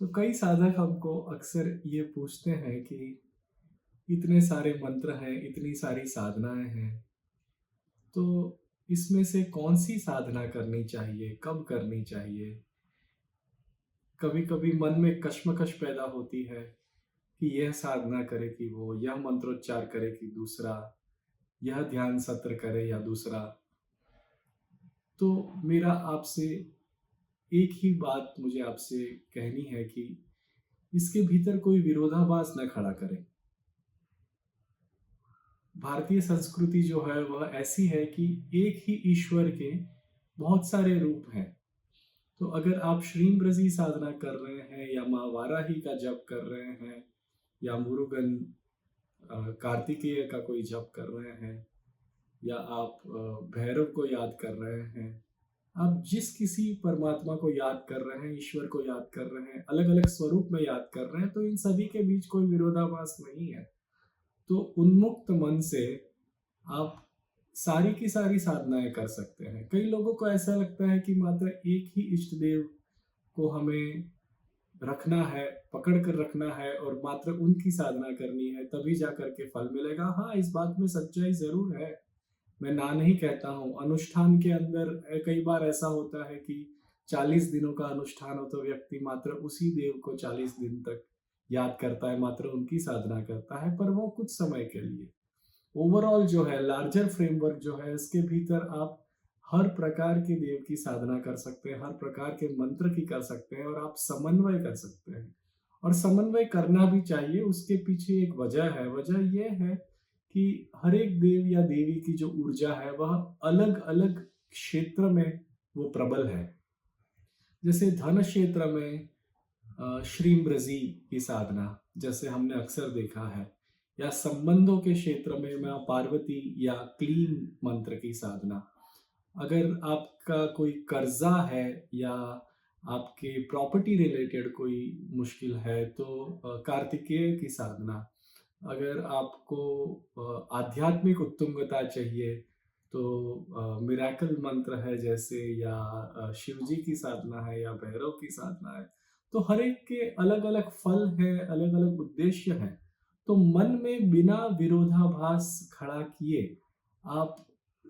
तो कई साधक हमको अक्सर ये पूछते हैं कि इतने सारे मंत्र हैं, इतनी सारी साधनाएँ हैं, तो इसमें से कौन-सी साधना करनी चाहिए, कब करनी चाहिए? कभी-कभी मन में कश्मकश पैदा होती है कि यह साधना करे कि वो, यह मंत्रोच्चार करे कि दूसरा, यह ध्यान सत्र करे या दूसरा। तो मेरा आपसे एक ही बात मुझे आपसे कहनी है कि इसके भीतर कोई विरोधाभास न खड़ा करें। भारतीय संस्कृति जो है वह ऐसी है कि एक ही ईश्वर के बहुत सारे रूप हैं। तो अगर आप श्रीमृषि साधना कर रहे हैं या माँ वाराही का जप कर रहे हैं या मुरुगन कार्तिकेय का कोई जप कर रहे हैं या आप भैरव को याद कर रहे हैं, आप जिस किसी परमात्मा को याद कर रहे हैं, ईश्वर को याद कर रहे हैं, अलग-अलग स्वरूप में याद कर रहे हैं, तो इन सभी के बीच कोई विरोधाभास नहीं है। तो उन्मुक्त मन से आप सारी की सारी साधनाएँ कर सकते हैं। कई लोगों को ऐसा लगता है कि मात्र एक ही इष्ट देव को हमें रखना है, पकड़ कर रखना है और मात्र उनकी साधना करनी है, तभी जाकर के फल मिलेगा। हाँ, इस बात में सच्चाई ज़रूर है। मैं ना नहीं कहता हूँ। अनुष्ठान के अंदर कई बार ऐसा होता है कि 40 दिनों का अनुष्ठान हो तो व्यक्ति मात्र उसी देव को 40 दिन तक याद करता है, मात्र उनकी साधना करता है, पर वो कुछ समय के लिए। ओवरऑल जो है लार्जर फ्रेमवर्क जो है इसके भीतर आप हर प्रकार के देव की साधना कर सकते हैं, हर प्रकार के मंत्र की कर सकते हैं और आप समन्वय कर सकते हैं। और समन्वय करना भी चाहिए, उसके पीछे एक वजह है। वजह ये है कि हर एक देव या देवी की जो ऊर्जा है वह अलग-अलग क्षेत्र में वो प्रबल है। जैसे धन क्षेत्र में श्रीमृषि की साधना जैसे हमने अक्सर देखा है, या संबंधों के क्षेत्र में माँ पार्वती या क्लीन मंत्र की साधना। अगर आपका कोई कर्जा है या आपके प्रॉपर्टी रिलेटेड कोई मुश्किल है तो कार्तिकेय की साधना। अगर आपको आध्यात्मिक उत्तुंगता चाहिए तो मिरेकल मंत्र है जैसे, या शिव जी की साधना है या भैरव की साधना है। तो हर एक के अलग-अलग फल हैं, अलग-अलग उद्देश्य हैं। तो मन में बिना विरोधाभास खड़ा किए आप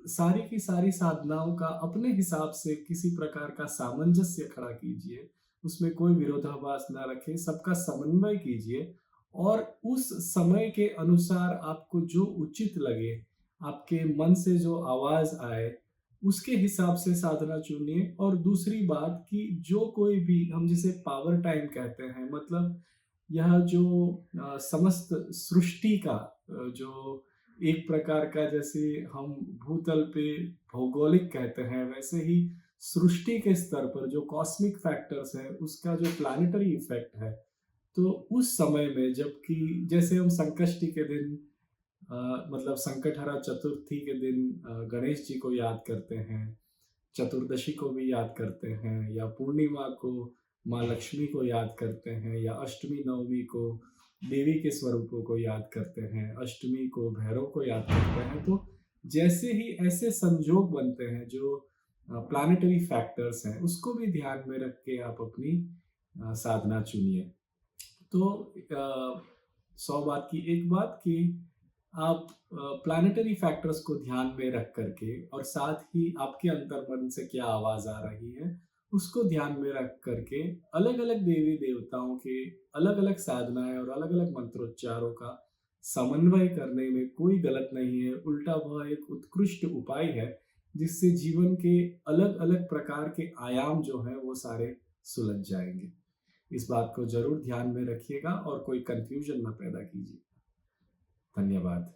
सारी की सारी साधनाओं का अपने हिसाब से किसी प्रकार का सामंजस्य खड़ा कीजिए। उसमें कोई विरोधाभास ना रखें, सबका समन्वय कीजिए और उस समय के अनुसार आपको जो उचित लगे, आपके मन से जो आवाज़ आए, उसके हिसाब से साधना चुनिए। और दूसरी बात कि जो कोई भी हम जिसे पावर टाइम कहते हैं, मतलब यह जो समस्त सृष्टि का जो एक प्रकार का, जैसे हम भूतल पे भौगोलिक कहते हैं, वैसे ही सृष्टि के स्तर पर जो कॉस्मिक फैक्टर्स हैं, उसका जो प्लैनेटरी इफ़ेक्ट है, तो उस समय में जबकि जैसे हम संकष्टी के दिन मतलब संकटहरा चतुर्थी के दिन गणेश जी को याद करते हैं, चतुर्दशी को भी याद करते हैं, या पूर्णिमा को माँ लक्ष्मी को याद करते हैं, या अष्टमी नवमी को देवी के स्वरूपों को याद करते हैं, अष्टमी को भैरव को याद करते हैं। तो जैसे ही ऐसे संजोग बनते हैं जो प्लैनेटरी फैक्टर्स हैं, उसको भी ध्यान में रख के आप अपनी साधना चुनिए। तो 100 बात की एक बात कि आप प्लैनेटरी फैक्टर्स को ध्यान में रख करके और साथ ही आपके अंतर्मन से क्या आवाज़ आ रही है, उसको ध्यान में रख करके अलग-अलग देवी-देवताओं के अलग-अलग साधनाएँ और अलग-अलग मंत्रोच्चारों का समन्वय करने में कोई गलत नहीं है। उल्टा वह एक उत्कृष्ट उपाय है, जिससे जीवन के अलग-अलग प्रकार के आयाम जो हैं, वो सारे सुलझ जाएँगे। इस बात को ज़रूर ध्यान में रखिएगा और कोई कन्फ्यूज़न ना पैदा कीजिए। धन्यवाद।